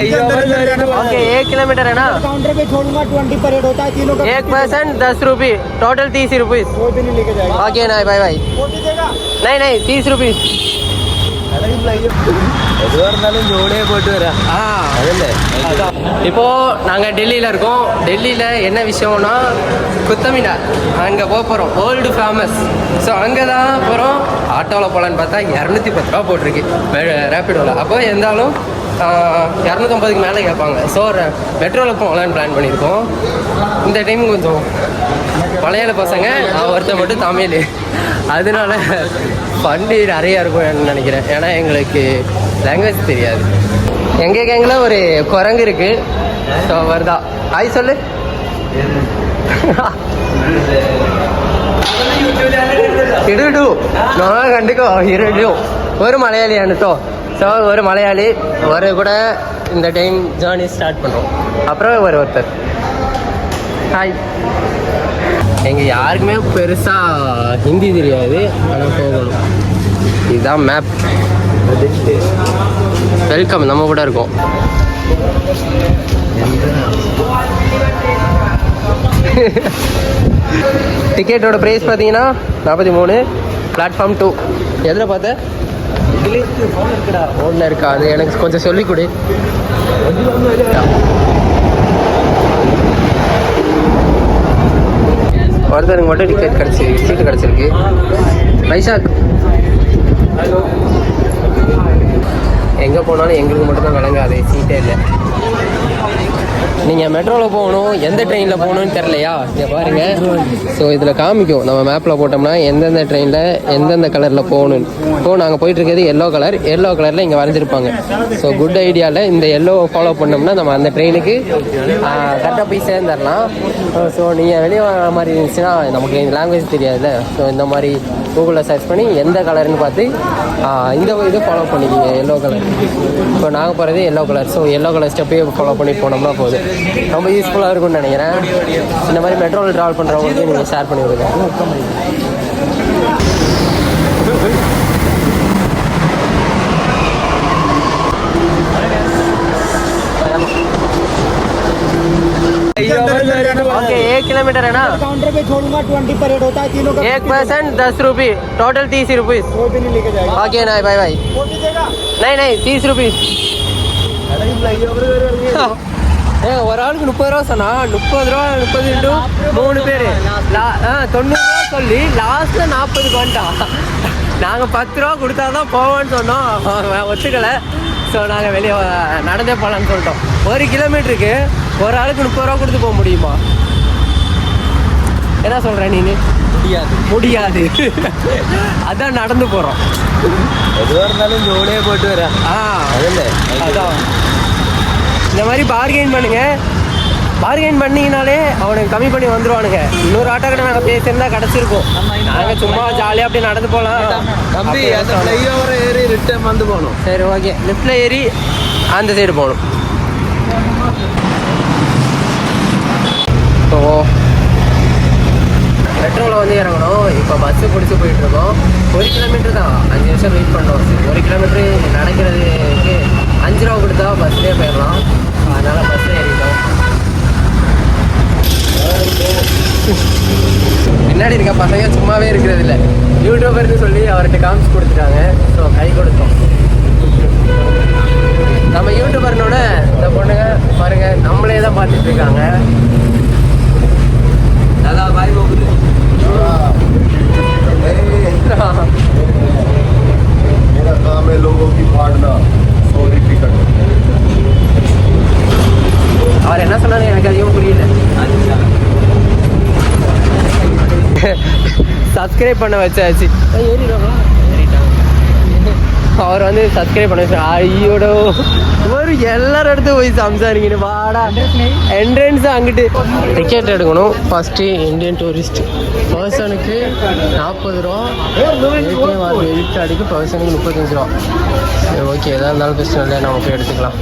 Okay 1 kilometre है ना, counter पे छोड़ूंगा 20 पर रेट होता है तीनों का। 1% 10 रुपये, टोटल 30 रुपीज। कोई भी नहीं लेके जाएगा। ओके ना बाय बाय। नहीं नहीं 30 रुपीज। ஜோடியே போட்டு வரேன். இப்போ நாங்கள் டெல்லியில் இருக்கோம். டெல்லியில் என்ன விஷயம்னா குத்தமினார், அங்கே போக போகிறோம். World famous. ஸோ அங்கே தான் போகிறோம். ஆட்டோவில் போகலான்னு பார்த்தா 210 ரூபா போட்டிருக்கு ரேப்பிடோவில். அப்போ இருந்தாலும் 250க்கு மேலே கேட்பாங்க. ஸோ மெட்ரோவில் போகலான்னு பிளான் பண்ணியிருக்கோம். இந்த டைம் கொஞ்சம் மலையாள பசங்க, ஒருத்தர் மட்டும் தமிழ், அதனால ஃபண்டு நிறையா இருக்கும் நினைக்கிறேன். ஏன்னா எங்களுக்கு லாங்குவேஜ் தெரியாது. எங்கள் கேங்கில் ஒரு குரங்கு இருக்குது. ஸோ வருதா ஹாய் சொல்லு. ഇടൂ നമ്മൾ കണ്ടിക്കോ ഇരടൂ ഒരു മലയാളിയാണ് കേട്ടോ. ஸோ ஒரு மலையாளி ஒரு கூட இந்த டைம் ஜேர்னி ஸ்டார்ட் பண்ணுறோம். அப்புறம் ஒருத்தர் ஹாய். எங்கள் யாருக்குமே பெருசாக ஹிந்தி தெரியாது, ஆனால் போகணும். இதுதான் மேப். வெல்கம், நம்ம கூட இருக்கோம். டிக்கெட்டோட ப்ரைஸ் பார்த்தீங்கன்னா 43. பிளாட்ஃபார்ம் 2. எதில் பார்த்த ஃபோனில் இருக்கா? அது எனக்கு கொஞ்சம் சொல்லிக் கொடு. ஒருத்தருக்கு மட்டும் டிக்கெட் கிடச்சிருக்கு, சீட்டு கிடச்சிருக்கு. வைசாக் எங்கே போனாலும் எங்களுக்கு மட்டும்தான் விளங்காது, சீட்டே இல்லை. நீங்கள் மெட்ரோவில் போகணும், எந்த ட்ரெயினில் போகணுன்னு தெரிலையா? இங்கே பாருங்கள். ஸோ இதில் காமிக்கும், நம்ம மேப்பில் போட்டோம்னா எந்தெந்த ட்ரெயினில் எந்தெந்த கலரில் போகணுன்னு. இப்போ நாங்கள் போயிட்டுருக்கிறது எல்லோ கலர். எல்லோ கலரில் இங்கே வரைஞ்சிருப்பாங்க. ஸோ குட் ஐடியாவில் இந்த எல்லோ ஃபாலோ பண்ணோம்னா நம்ம அந்த ட்ரெயினுக்கு கரெக்டாக போய் சேர்ந்துடலாம். ஸோ நீங்கள் வெளியே வர மாதிரி இருந்துச்சுன்னா நமக்கு இந்த லாங்குவேஜ் தெரியாதுல்ல. ஸோ இந்த மாதிரி கூகுளில் சர்ச் பண்ணி எந்த கலர்னு பார்த்து இந்த இது ஃபாலோ பண்ணிக்கிங்க, எல்லோ கலர். இப்போ நாங்கள் போகிறது yellow colour. So yellow colour ஸ்டெப்பே ஃபாலோ பண்ணி போனோம்னா போதும். ரொம்ப யூஸ்ஃபுல்லாக இருக்கும்னு நினைக்கிறேன். இந்த மாதிரி மெட்ரோவில் ட்ராவல் பண்ணுறவங்களுக்கு நீங்கள் ஷேர் பண்ணி விடுங்க. ओके 1 किलोमीटर है ना, काउंटर पे छोड़ूंगा 20 पर रेट होता है तीनों का। 1% 10 रुपये, टोटल 30 रुपीज। कोई भी नहीं लेके जाएगा। ओके ना बाय बाय। नहीं नहीं 30 रुपीज। ஒரு ஆளுக்கு 30 ரூபா சொன்னா 30 ரூபா 30 × 3 பேர் 90 ரூபா சொல்லி லாஸ்ட்டில் 40க்கு வந்துட்டான். நாங்கள் 10 ரூபா கொடுத்தா தான் போவோன்னு சொன்னோம், ஒத்துக்கலை. ஸோ நாங்கள் வெளியே நடந்தே போகலான்னு சொல்லிட்டோம். 1 கிலோமீட்டருக்கு ஒரு ஆளுக்கு 30 ரூபா கொடுத்து போக முடியுமா? என்ன சொல்கிறேன் நீ? முடியாது. அதான் நடந்து போகிறோம். எதுவாக இருந்தாலும் ஜோடியே போட்டு வரேன். அதான் இந்த மாதிரி பார்கெயின் பண்ணுங்க. பார்கெயின் பண்ணிங்கனாலே அவனுக்கு கம்மி பண்ணி வந்துடுவானுங்க. இன்னொரு ஆட்டோ கடை நாங்கள் பேசியிருந்தா கிடச்சிருக்கோம். நாங்கள் சும்மா ஜாலியாக அப்படி நடந்து போகலாம். தம்பி அந்த ஃப்ளைஓவரை ஏறி ரிட்டர்ன் வந்து போகணும். சரி ஓகே, லிஃப்டில் ஏறி அந்த சைடு போகணும். ஸோ மெட்ரோவில் வந்து இறங்கணும். இப்போ பஸ்ஸு பிடிச்சி போயிட்டுருக்கோம். 1 கிலோமீட்டர் தான், 5 நிமிஷம் வெயிட் பண்ணோம். 1 கிலோமீட்ரு நடக்கிறதுக்கு 5 ரூபா கொடுத்தா பஸ்லேயே போயிடலாம். அதனால் பஸ்ஸில் ஏறிட்டோம். பின்னாடி இருக்க பசங்க சும்மாவே இருக்கிறது இல்லை, யூடியூபர்னு சொல்லி அவர்கிட்ட காமிச்சு கொடுத்துட்டாங்க. ஸோ கை கொடுத்தோம். நம்ம யூடியூபர்னோட இந்த பொண்ணுங்க பாருங்க நம்மளே தான் பார்த்துட்டு இருக்காங்க. நல்லா பாய் போகுது. मेरा काम है लोगों की फाड़ना। Sorry ticket. அவர் என்ன சொன்னாரு எனக்கு அதிகமாக புரியல. சப்ஸ்கிரைப் பண்ண வச்சாச்சு. அவர் வந்து சப்ஸ்கிரைப் பண்ண வச்சு ஐயோட ஒரு எல்லாரும் எடுத்து போய் சம்சாரிங்க. வாடா என்ட்ரன்ஸ் அங்கிட்டு டிக்கெட் எடுக்கணும். ஃபஸ்ட்டு இந்தியன் டூரிஸ்ட் பர்சனுக்கு 40 ரூபா, எடிட் கார்டுக்கு பர்சனுக்கு 35 ரூபா. சரி ஓகே, எதாக இருந்தாலும் பிரச்சனை இல்லை, நம்ம போய் எடுத்துக்கலாம்.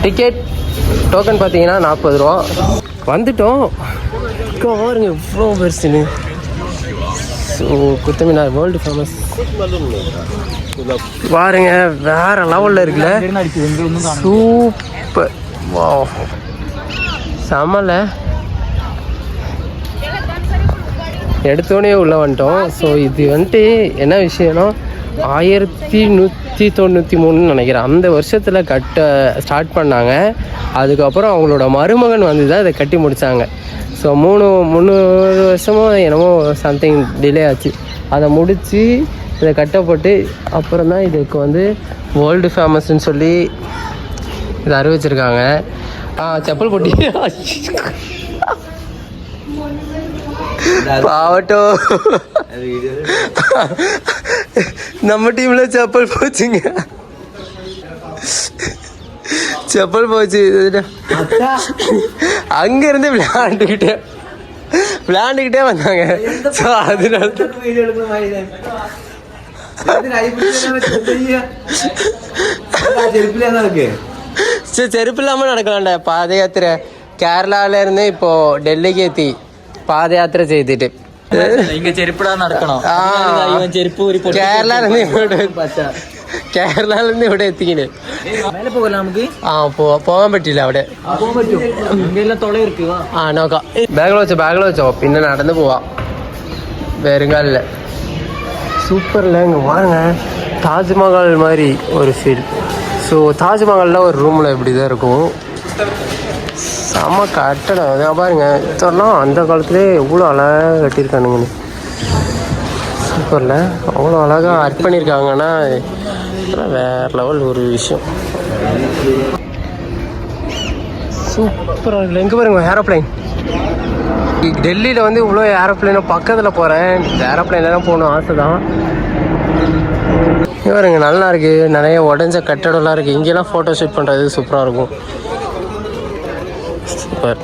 டிக்கெட் டோக்கன் பார்த்தீங்கன்னா 40 ரூபா. வந்துட்டோம். பாருங்க இவ்வளோ பெருசுன்னு. So Qutub Minar world famous. பாருங்க வேற லெவலில் இருக்குல்ல, சூப்பர். வா செமல. எடுத்தோடனே உள்ளே வந்துட்டோம். ஸோ இது வந்துட்டு என்ன விஷயம்னா 1193 நினைக்கிறேன் அந்த வருஷத்தில் கட்ட ஸ்டார்ட் பண்ணாங்க. அதுக்கப்புறம் அவங்களோட மருமகன் வந்து தான் இதை கட்டி முடித்தாங்க. ஸோ 300 வருஷமும் என்னமோ சம்திங் டிலே ஆச்சு. அதை முடித்து இதை கட்டப்பட்டு அப்புறம் தான் இதுக்கு வந்து வேர்ல்டு ஃபேமஸ்ன்னு சொல்லி இதை அறிவிச்சிருக்காங்க. செப்பல் போட்டி பாவட்டோ நம்ம டீம்ல செப்பல் போச்சுங்க, செப்பல் போச்சு. அங்க இருந்து விளையாண்டுக்கிட்டே வந்தாங்க. ஸோ அதனால சரி செருப்பு இல்லாமல் நடக்கலாம்டா பாத யாத்திரை. கேரளால இருந்து இப்போ டெல்லிக்கு ஏற்றி பாத யாத்திரை செய்துட்டு இங்க செருப்புடா நடக்கணும். കേരള ഇവിടെ എത്തിക്കണേ പോകാൻ പറ്റില്ല അവിടെ. നോക്കാം. ബാഗിൽ വെച്ചോ പിന്നെ നടന്ന് പോവാം വേറുങ്കാലില്. சூப்பரில் இங்கே வாங்க, தாஜ்மஹால் மாதிரி ஒரு ஃபீல். ஸோ தாஜ்மஹாலில் ஒரு ரூமில் இப்படி தான் இருக்கும். செம்ம கட்டடம் அதான் பாருங்க. இதெல்லாம் அந்த காலத்துலேயே எவ்வளோ அழகாக கட்டியிருக்கானுங்கன்னு. சூப்பரில் அவ்வளோ அழகாக ஆர்ட் பண்ணியிருக்காங்கன்னா வேறு லெவல் ஒரு விஷயம். சூப்பராக இருக்குல்ல. எங்கே பாருங்க ஏரோப்ளைன். டெல்லியில் வந்து இவ்வளோ ஏரோப்ளைனை பக்கத்தில் போகிறேன். இந்த ஏரோப்ளைன்லாம் போகணும் ஆசை தான். பாருங்க நல்லா இருக்குது, நிறைய உடஞ்ச கட்டடம்லாம் இருக்குது. இங்கெல்லாம் ஃபோட்டோ ஷூட் பண்ணுறது சூப்பராக இருக்கும். சூப்பர்.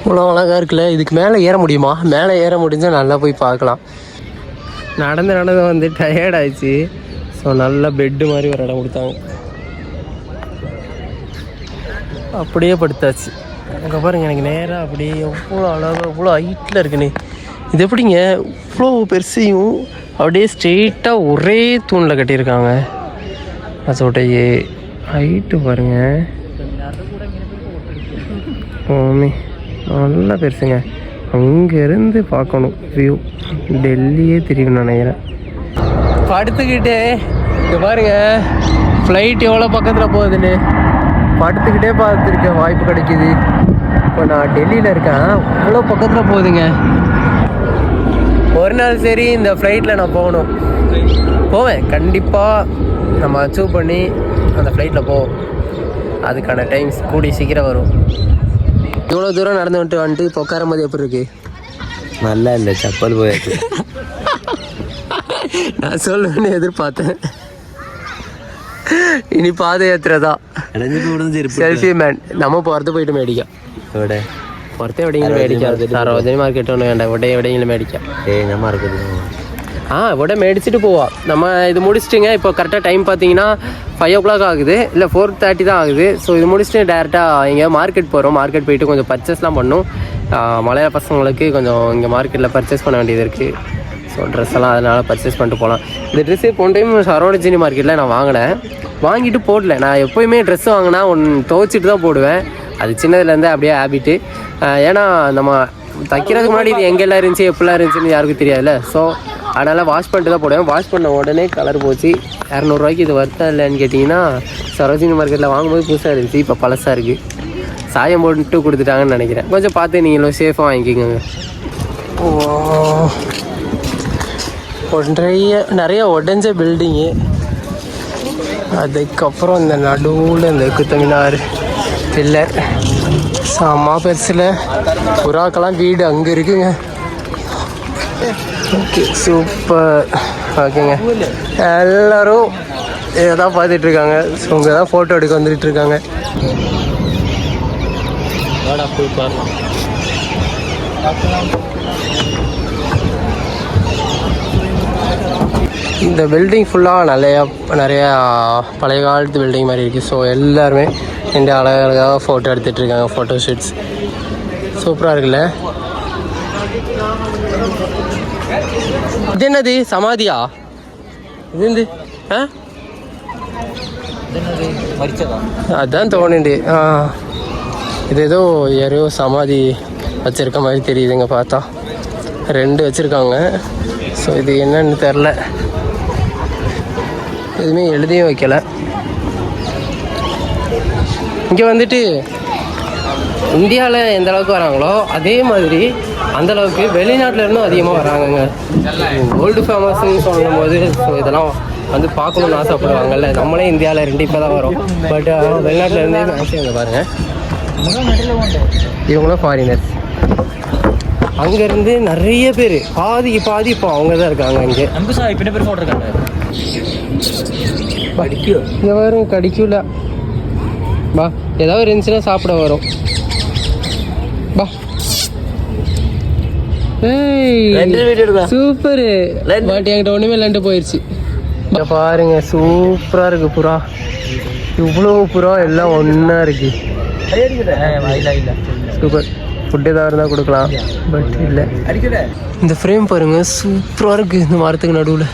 இவ்வளோ அழகாக இருக்குல்ல. இதுக்கு மேலே ஏற முடியுமா? மேலே ஏற முடிஞ்சால் நல்லா போய் பார்க்கலாம். நடந்து வந்து டயர்ட் ஆயிடுச்சு. ஸோ நல்ல பெட்டு மாதிரி ஒரு இடம் கொடுத்தாங்க, அப்படியே படுத்தாச்சு. அங்கே பாருங்க எனக்கு நேராக அப்படியே எவ்வளோ அழகாக எவ்வளோ ஹைட்டில் இருக்குன்னு. இது எப்படிங்க இவ்வளோ பெருசையும் அப்படியே ஸ்ட்ரெயிட்டாக ஒரே தூணில் கட்டியிருக்காங்க. அதோடைய ஹைட்டு பாருங்க நல்லா பெருசுங்க. அங்கேருந்து பார்க்கணும் வியூ. டெல்லியே தெரியும் நினைக்கிறேன். படுத்துக்கிட்டே இங்கே பாருங்க ஃப்ளைட் எவ்வளோ பக்கத்தில் போகுதுன்னு படுத்துக்கிட்டே பார்த்துருக்கேன். வாய்ப்பு கிடைக்கிது. இப்போ நான் டெல்லியில் இருக்கேன், அவ்வளோ பக்கத்தில் போகுதுங்க. ஒரு நாள் சரி இந்த ஃப்ளைட்டில் நான் போவேன் கண்டிப்பாக. நம்ம அச்சீவ் பண்ணி அந்த ஃப்ளைட்டில் போவோம். அதுக்கான டைம்ஸ் கூடி சீக்கிரம் வரும். இவ்வளோ தூரம் நடந்து வந்துட்டு இப்போ உட்காரும் போது எப்படி இருக்கு? நல்லா இல்லை, செப்பல் போயாச்சு. நான் சொல்லுவேன்னு எதிர்பார்த்தேன். ഇനി പാദയാത്ര സെൽഫി മാൻ. നമ്മ പുറത്ത് പോയിട്ട് മേടിക്കാം. പുറത്ത് എവിടെയെങ്കിലും മേടിക്കാം. സരോജിനി മാർക്കറ്റ് ഒന്നും വേണ്ട, ഇവിടെ എവിടെയെങ്കിലും മേടിക്കാം. ഇവിടെ മേടിച്ചിട്ട് പോവാം. நம்ம இது முடிச்சிட்டுங்க. இப்போ கரெக்டாக டைம் பார்த்தீங்கன்னா 5 o'clock ஆகுது, இல்லை 4:30 தான் ஆகுது. ஸோ இது முடிச்சுட்டு டேரெக்டாக இங்கே மார்க்கெட் போகிறோம். மார்க்கெட் போயிட்டு கொஞ்சம் பர்ச்சேஸ்லாம் பண்ணும். மலையாள பசங்களுக்கு கொஞ்சம் இங்கே மார்க்கெட்டில் பர்ச்சேஸ் பண்ண வேண்டியது இருக்குது. ஸோ ட்ரெஸ் எல்லாம் அதனால் பர்ச்சேஸ் பண்ணிட்டு போகலாம். இந்த ட்ரெஸ்ஸு போன டைம் சரோஜினி மார்க்கெட்டில் நான் வாங்கினேன். வாங்கிட்டு போடல. நான் எப்போயுமே ட்ரெஸ்ஸு வாங்கினா துவைச்சிட்டு தான் போடுவேன். அது சின்னதுலேருந்தே அப்படியே ஹேபிட்டு. ஏன்னா நம்ம தைக்கிறதுக்கு முன்னாடி இது எங்கெல்லாம் இருந்துச்சு எப்படிலாம் இருந்துச்சுன்னு யாருக்கும் தெரியாதுல்ல. ஸோ அதனால் வாஷ் பண்ணிட்டு தான் போடுவேன். வாஷ் பண்ண உடனே கலர் போச்சு. 200 ரூபாய்க்கு இது வர்த்தா இல்லைன்னு கேட்டிங்கன்னா சரோஜினி மார்க்கெட்டில் வாங்கும்போது புதுசாக இருந்துச்சு, இப்போ பழசாக இருக்குது. சாயம் போட்டு கொடுத்துட்டாங்கன்னு நினைக்கிறேன். கொஞ்சம் பார்த்து நீங்களும் சேஃபாக வாங்கிக்கோங்க. நிறைய உடஞ்ச பில்டிங்கு. அதுக்கப்புறம் இந்த நடுவில் இந்த குத்தமினார் பில்லர் செம்ம பெருசில். புறாக்கெல்லாம் வீடு அங்கே இருக்குங்க. Okay super. ஓகேங்க எல்லோரும் இதை தான் பார்த்துட்ருக்காங்க. ஸோ இங்கே தான் ஃபோட்டோ எடுக்க வந்துட்டுருக்காங்க. போய் பாருங்க. இந்த பில்டிங் ஃபுல்லாக நிறையா பழைய காலத்து பில்டிங் மாதிரி இருக்குது. ஸோ எல்லாருமே இந்த அழகாக ஃபோட்டோ எடுத்துகிட்ருக்காங்க. ஃபோட்டோ ஷூட்ஸ் சூப்பராக இருக்குல்ல. இது என்னது சமாதியா இது வந்து ஆ மரிச்சதா? அதான் தோணுண்டு. இது ஏதோ யாரையோ சமாதி வச்சுருக்க மாதிரி தெரியுதுங்க பார்த்தா. 2 வச்சுருக்காங்க. ஸோ இது என்னன்னு தெரில, எதுவுமே எழுதியும் வைக்கல. இங்கே வந்துட்டு இந்தியாவில் எந்த அளவுக்கு வராங்களோ அதே மாதிரி அந்தளவுக்கு வெளிநாட்டில் இருந்தும் அதிகமாக வராங்கங்க. வேர்ல்டு ஃபேமஸ்ன்னு சொல்லும்போது ஸோ இதெல்லாம் வந்து பார்க்கணுன்னு ஆசைப்படுவாங்கல்ல. நம்மளே இந்தியாவில் 2 இப்போ தான் வரும், பட் வெளிநாட்டில் இருந்தே மேக்ஸிமம் இங்கே பாருங்கள். இவங்களும் ஃபாரினர்ஸ். அங்கேருந்து நிறைய பேர் பாதிக்கு பாதி இப்போ அவங்க தான் இருக்காங்க இங்கே. அம்புசா இப்போ பேர் போட்டிருக்காங்க. இங்கே வரும் கடிக்கல பா, ஏதாவது இருந்துச்சுன்னா சாப்பிட வரும் பா. சூப்பரு, பட் என்கிட்ட ஒன்றுமே இல்லைன்ட்டு போயிடுச்சு. பாருங்க சூப்பராக இருக்கு புறா. இவ்வளோ புறா எல்லாம் ஒன்றா இருக்கு. சூப்பர். ஃபுட்டு ஏதாவது இருந்தால் கொடுக்கலாம், பட் இல்லை. இந்த ஃப்ரேம் பாருங்க சூப்பராக இருக்குது இந்த மரத்துக்கு நடுவில்.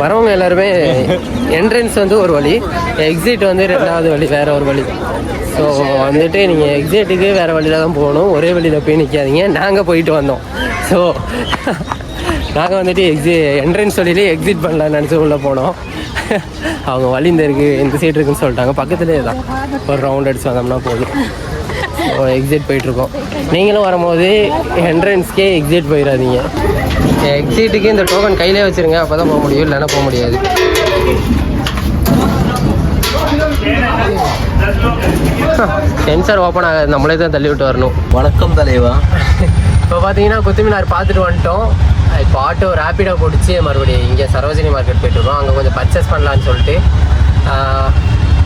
வரவங்க எல்லாருமே என்ட்ரன்ஸ் வந்து ஒரு வழி, எக்ஸிட் வந்து 2வது வழி, வேற ஒரு வழி. ஸோ வந்துட்டு நீங்கள் எக்ஸிட்டுக்கு வேறு வழியில் தான் போகணும், ஒரே வழியில் போய் நிற்காதீங்க. நாங்கள் போயிட்டு வந்தோம். ஸோ நாங்கள் வந்துட்டு என்ட்ரன்ஸ் வழியிலே எக்ஸிட் பண்ணலான்னு நினச்சி உள்ளே போனோம். அவங்க வழி இந்த இருக்குது, இந்த சைடு இருக்குன்னு சொல்லிட்டாங்க. பக்கத்துலேயே தான், ஒரு ரவுண்ட் அடிச்சு வந்தோம்னா போதும். ஸோ எக்ஸிட் போயிட்டுருக்கோம். நீங்களும் வரும்போது என்ட்ரன்ஸ்க்கே எக்ஸிட் போயிடாதீங்க. எக்ஸிட்டுக்கு இந்த டோக்கன் கையிலே வச்சுருங்க, அப்போ தான் போக முடியும், இல்லைன்னா போக முடியாது. சென்சார் ஓப்பன் ஆகாது, நம்மளே தான் தள்ளி விட்டு வரணும். வணக்கம் தலைவா. இப்போ பார்த்தீங்கன்னா குத்துமினார் பார்த்துட்டு வந்துட்டோம். இப்போ ஆட்டோ ரேப்பிடோ பிடிச்சி மறுபடியும் இங்கே சரோஜினி மார்க்கெட் போய்ட்டுருக்கோம். அங்கே கொஞ்சம் பர்ச்சேஸ் பண்ணலான்னு சொல்லிட்டு.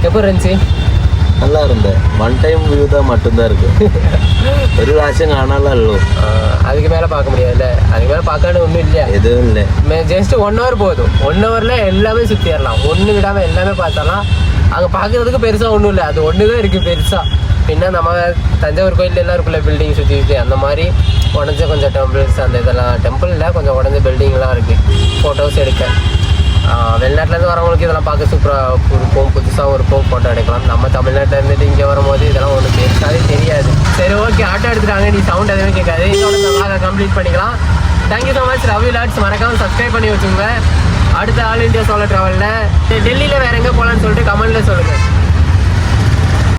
எப்படி இருந்துச்சு? நல்லா இருந்தேன். 1 டைம் வியூ தான் மட்டும்தான் இருக்கு. ஒரு ராசியம் காணாலும் இல்லை. அதுக்கு மேலே பார்க்க முடியாதுல்ல, அதுக்கு மேலே பார்க்கணும் ஒன்றும் இல்லையா? எதுவும் இல்லை. ஜஸ்ட் 1 hour போதும். 1 hourல எல்லாமே சுற்றிடலாம், ஒன்று விடாமல் எல்லாமே பார்த்தலாம். அங்கே பார்க்குறதுக்கு பெருசாக ஒன்றும் இல்லை, அது ஒன்று தான் இருக்குது பெருசாக. பின்ன நம்ம தஞ்சாவூர் கோயில் எல்லாம் இருக்குல்ல பில்டிங் சுற்றி சுற்றி, அந்த மாதிரி உடஞ்ச கொஞ்சம் டெம்பிள்ஸ், அந்த இதெல்லாம் டெம்பிளில் கொஞ்சம் உடஞ்ச பில்டிங்லாம் இருக்குது ஃபோட்டோஸ் எடுக்க. வெளிநாட்டிலேருந்து வரவங்களுக்கு இதெல்லாம் பார்க்க சூப்பராக இருக்கும், புதுசாகவும் இருக்கும், ஃபோட்டோ எடுக்கலாம். நம்ம தமிழ்நாட்டில் இருந்துட்டு இங்கே வரும்போது இதெல்லாம் ஒன்றும் பெருசாகவே தெரியாது. சரி ஓகே, ஆட்டோ எடுத்துட்டாங்க, நீ சவுண்ட் எதுவுமே கேட்காது. இதோட நம்ம கம்ப்ளீட் பண்ணிக்கலாம். Thank you so much Ravi lots. மறக்காமல் சப்ஸ்கிரைப் பண்ணி வச்சுக்கோங்க. அடுத்த ஆல் இண்டியா சோலோ ட்ராவலில் டெல்லியில் வேறு எங்கே போகலான்னு சொல்லிட்டு கமெண்ட்டில் சொல்லுங்கள்.